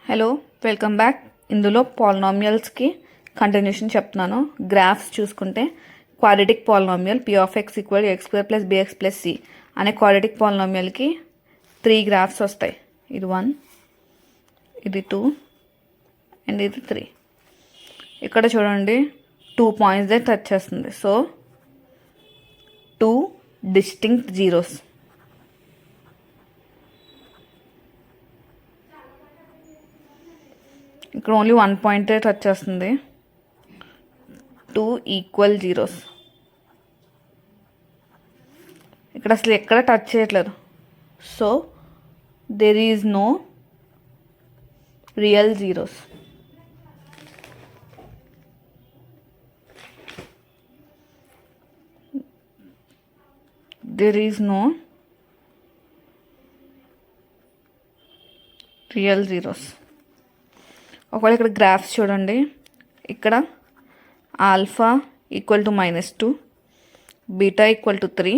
Hello, welcome back. ఇందులో పాలినామియల్స్కి continuation చెప్తున్నాను. Graphs చూసుకుంటే quadratic polynomial p of x equal x square plus bx plus c అనే quadratic పాలినామియల్కి 3 graphs వస్తాయి. ఇది 1, ఇది 2 అండ్ ఇది 3. ఇక్కడ చూడండి 2 పాయింట్స్ దగ్గర టచ్ చేస్తుంది. So 2 distinct zeros. ఇక్కడ ఓన్లీ 1 పాయింట్ టచ్ చేస్తుంది. 2 ఈక్వల్ జీరోస్. ఇక్కడ అసలు ఎక్కడ టచ్ చేయట్లేదు. So there is no real zeros. There is no real zeros. ఒకవేళ ఇక్కడ గ్రాఫ్స్ చూడండి. ఇక్కడ alpha equal to -2, beta equal to 3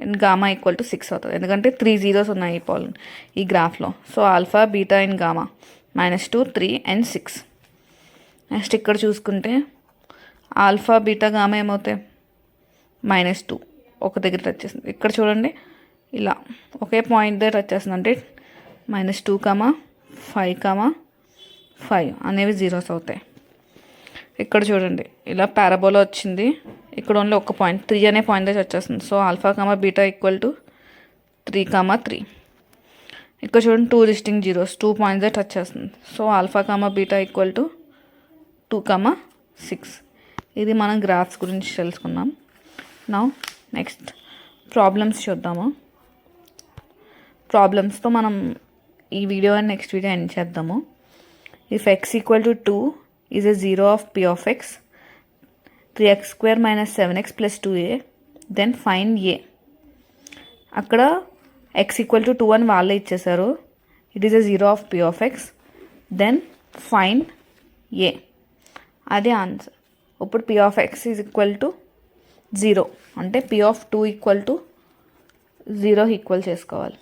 and gamma equal to 6 అవుతుంది. ఎందుకంటే 3 జీరోస్ ఉన్నాయి ఈ గ్రాఫ్లో. So alpha, beta and gamma -2, 3 and 6. Next ఇక్కడ చూసుకుంటే ఆల్ఫా, బీటా, గామా ఏమవుతాయి? -2 ఒక దగ్గర టచ్ చేస్తుంది. ఇక్కడ చూడండి ఇలా ఒకే పాయింట్ దగ్గర టచ్ చేస్తుంది. అంటే -2, 5, 5 అనేవి జీరోస్ అవుతాయి. ఇక్కడ చూడండి ఇలా పారాబోలా వచ్చింది. ఇక్కడ ఓన్లీ ఒక పాయింట్ 3 అనే పాయింట్ దగ్గర వచ్చేస్తుంది. So alpha, beta equal to 3, 3. ఇక్కడ చూడండి 2 డిస్టింక్ట్ జీరోస్, 2 పాయింట్స్ దగ్గర టచ్ చేస్తుంది. So alpha, beta equal to 2, 6. ఇది మనం గ్రాఫ్స్ గురించి తెలుసుకున్నాం. నౌ నెక్స్ట్ ప్రాబ్లమ్స్ చూద్దాము. ప్రాబ్లమ్స్తో మనం ఈ video and next video end చేద్దాము. If x equal to 2 is a 0 of p of x, 3x square minus 7x plus 2a, then find a. అక్కడ x equal to 2 అని వాళ్ళే ఇచ్చేసారు. It is a 0 of p of x, then find a. అదే answer. ఇప్పుడు p of x is equal to 0 అంటే p of 2 equal to 0 equal చేసుకోవాలి.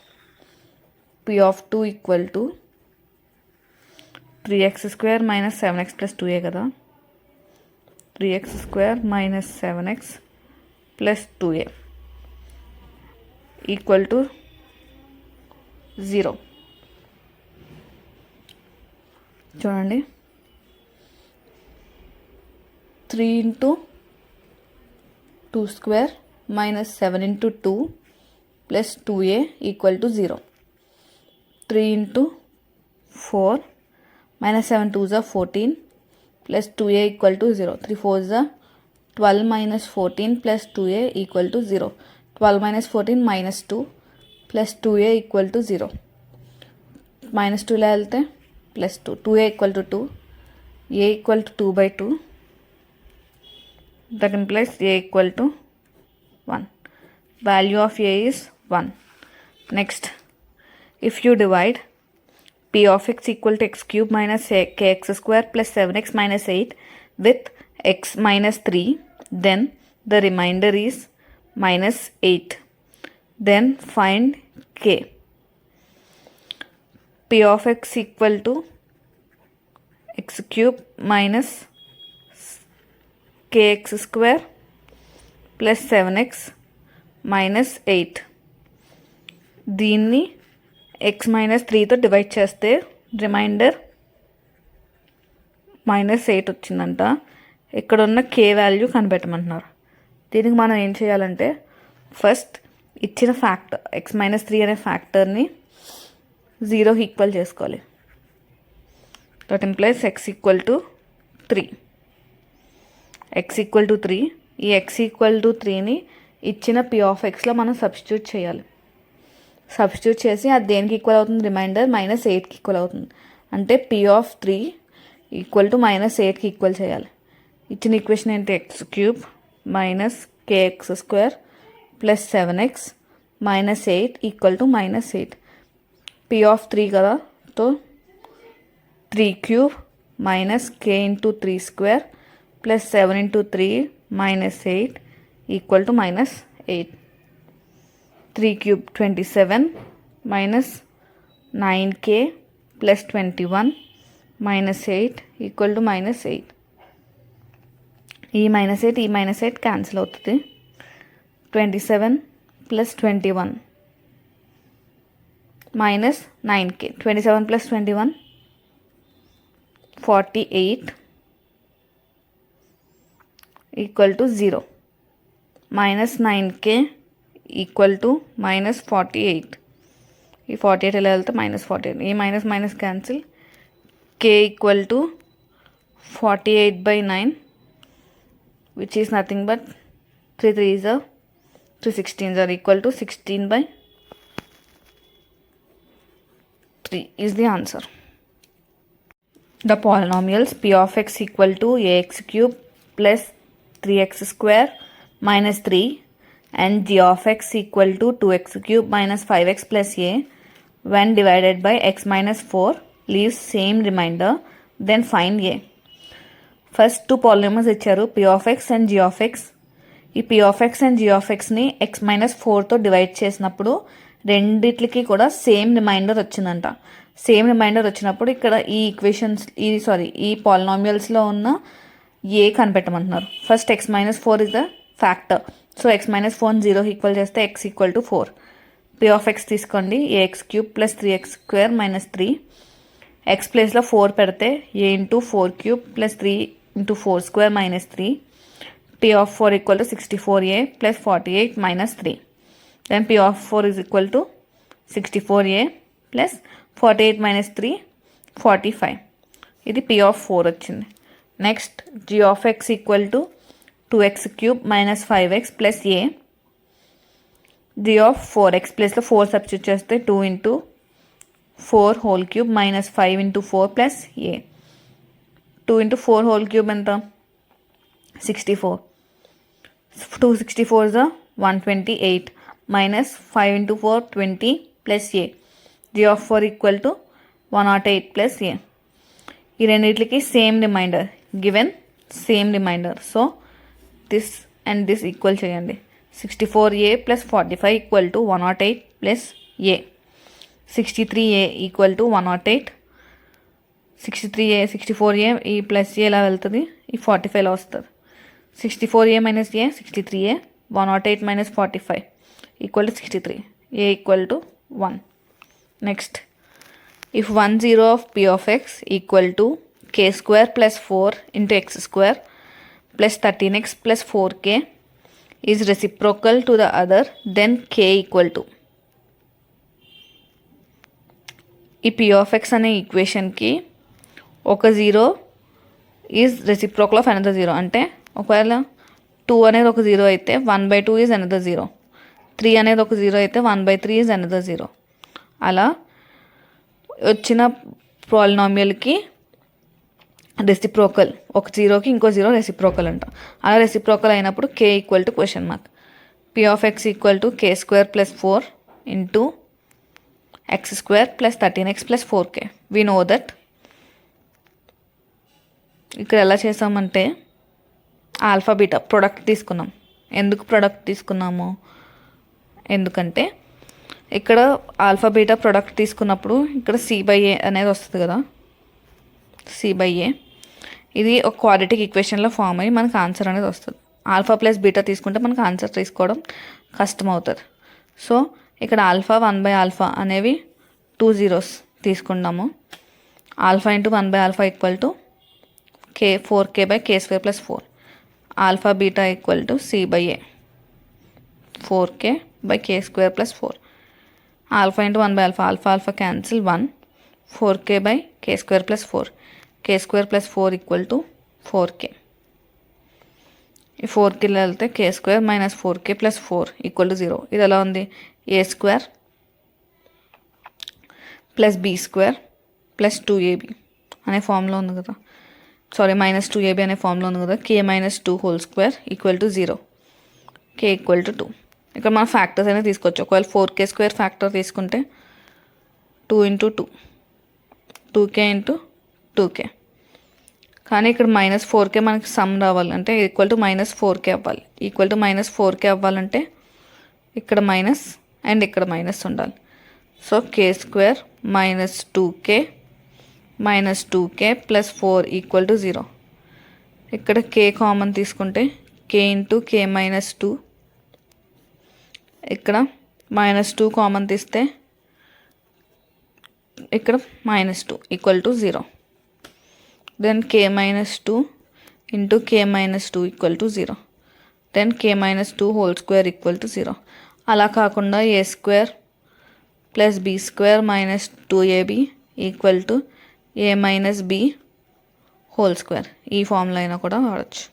p of 2 equal to 3x square minus 7x plus 2a కదా. 3x square minus 7x plus 2a equal to 0. చూడండి 3 into 2 square minus 7 into 2 plus 2a equal to 0. 3 into 4 minus 7 2s are 14 plus 2a equal to 0. 3 4s are 12 minus 14 plus 2a equal to 0. 12 minus 14 minus 2 plus 2a equal to 0. Minus 2 ఇలా వెళ్తే plus 2. 2a equal to 2. a equal to 2 by 2. Second place a equal to 1. Value of a is 1. Next, if you divide p of x equal to x cube minus kx square plus 7x minus 8 with x minus 3, then the remainder is -8. Then find k. p of x equal to x cube minus kx square plus 7x minus 8. దీన్ని x minus 3తో divide చేస్తే reminder -8 వచ్చిందంట. ఇక్కడ ఉన్న k value కనిపెట్టమంటున్నారు. దీనికి మనం ఏం చేయాలంటే first ఇచ్చిన ఫ్యాక్టర్ x minus 3 అనే ఫ్యాక్టర్ని 0 ఈక్వల్ చేసుకోవాలి. That implies x equal to 3. x equal to 3. ఈ x ఈక్వల్ టు 3ని ఇచ్చిన p of xలో మనం సబ్స్టిట్యూట్ చేయాలి. సబ్స్టిట్యూట్ చేసి అది దేనికి ఈక్వల్ అవుతుంది? రిమైండర్ -8కి ఈక్వల్ అవుతుంది. అంటే p of 3 ఈక్వల్ టు -8కి ఈక్వల్ చేయాలి. ఇచ్చిన ఈక్వేషన్ ఏంటి? x cube minus kx square plus 7x minus 8 equal to -8. p of 3 కదా. తో 3 cube minus k into 3 square plus 7 into 3 -8 equal to -8. 3 cube 27 minus 9k plus 21 -8 equal to -8. ఈ -8 cancel అవుతుంది. 27 + 21 -9k. 27 + 21 48 equal to 0. -9k equal to -48. ఈ 48 ఎలా వెళ్తే -48. ఈ minus cancel. k equal to 48/9 which is nothing but 3 3s are 3 16s are equal to 16/3 is the answer. The polynomials p of x equal to ax cube plus 3x square minus 3 and g of x equal to 2x cube minus 5x plus a when divided by x minus 4 leaves same remainder, then find a. First 2 polynomials ఇచ్చారు, p of x and g of x. ఈ p of x and g of xని x - 4తో divide చేసినప్పుడు రెండిట్లకి కూడా same remainder వచ్చిందంట. Same remainder వచ్చినప్పుడు ఇక్కడ ఈ ఈక్వేషన్స్ ఈ పాలినామియల్స్లో ఉన్న ఏ కనిపెట్టమంటున్నారు. First x - 4 is the factor. So x - 4 0 equal చేస్తే x equal to 4. p of x తీసుకోండి, ax³ + 3x² - 3. x ప్లేస్లో 4 పెడితే a × 4³ + 3 × 4² - 3. p of 4 equal to 64a + 48 - 3. Then p of 4 is equal to 64a + 48 - 3 45. ఇది p of 4 వచ్చింది. Next g of x equal to 2x³ - 5x + a. g of 4 x ప్లేస్లో 4 substitute చేస్తే 2 × 4 whole cube minus 5 × 4 plus a. 2 × 4 whole cube ఎంత? 64. 2 64s are 128 minus 5 × 4 20 plus a. g of 4 equal to 108 plus a. ఈ రెండిట్లకి same remainder given, same remainder. So this and this equal చేయండి. 64a + 45 equal to 108 plus a. 63a equal to 108. 64a ఈ plus ఏ ఎలా వెళ్తుంది, ఈ 45లో వస్తుంది. 64a - a 63a, 108 - 45 equal to 63. a equal to 1. Next if 1 0 of p of x equal to k² + 4 × x² + 13x + 4k is reciprocal to the other, then k equal to. ఈ p of x అనే ఈక్వేషన్కి ఒక 0 is reciprocal of another 0. అంటే ఒకవేళ 2 అనేది ఒక 0 అయితే 1/2 is another 0. 3 అనేది ఒక 0 అయితే 1/3 ఈజ్ అనదర్ 0. అలా వచ్చిన పాలినామియల్కి రెసిప్రోకల్, ఒక 0కి ఇంకో 0 రెసిప్రోకల్ అంట. అలా రెసిప్రోకల్ అయినప్పుడు k equal to question mark. p of x equal to k² + 4 × x² + 13x + 4k. we know that. ఇక్కడ ఎలా చేసామంటే ఆల్ఫా బీటా ప్రొడక్ట్ తీసుకున్నాం. ఎందుకు ప్రొడక్ట్ తీసుకున్నాము? ఎందుకంటే ఇక్కడ ఆల్ఫా బీటా ప్రొడక్ట్ తీసుకున్నప్పుడు ఇక్కడ c/a అనేది వస్తుంది కదా, c/a. ఇది ఒక క్వాడ్రాటిక్ ఈక్వేషన్లో ఫామ్ అయ్యి మనకు ఆన్సర్ అనేది వస్తుంది. ఆల్ఫా + బీటా తీసుకుంటే మనకు ఆన్సర్ తీసుకోవడం కష్టం అవుతుంది. సో ఇక్కడ ఆల్ఫా 1/α అనేవి 2 zeros తీసుకున్నాము. Alpha × 1/α equal to 4k/k² + 4. Alpha beta equal to c/a 4k/k² + 4. Alpha × 1/α, alpha cancel 1, 4k/k² + 4. k² + 4 equal to 4k. ఈ 4కి వెళ్తే k² - 4k + 4 ఈక్వల్ టు 0. ఇది ఎలా ఉంది? a² + b² + 2ab అనే ఫామ్లో ఉంది కదా, -2ab అనే ఫామ్లో ఉంది కదా. k - 2 whole square equal to 0. k equal to 2. ఇక్కడ మనం ఫ్యాక్టర్స్ అనేది తీసుకోవచ్చు. ఒకవేళ 4k² ఫ్యాక్టర్ తీసుకుంటే 2 × 2, 2k × 2k. కానీ ఇక్కడ -4k మనకి సమ్ రావాలి అంటే ఈక్వల్ టు -4k అవ్వాలి. ఈక్వల్ టు -4k అవ్వాలంటే ఇక్కడ మైనస్ అండ్ ఇక్కడ మైనస్ ఉండాలి. So k² - 2k minus 2k plus 4 equal to 0. ఇక్కడ k కామన్ తీసుకుంటే k ఇంటూ k మైనస్ 2, ఇక్కడ -2 కామన్ తీస్తే ఇక్కడ -2 equal to 0. Then k minus 2 into k minus 2 equal to 0. Then k minus 2 whole square equal to 0. అలా కాకుండా a square plus b square minus 2ab equal to a minus b whole square, ఈ formula అయినా కూడా వాడచ్చు.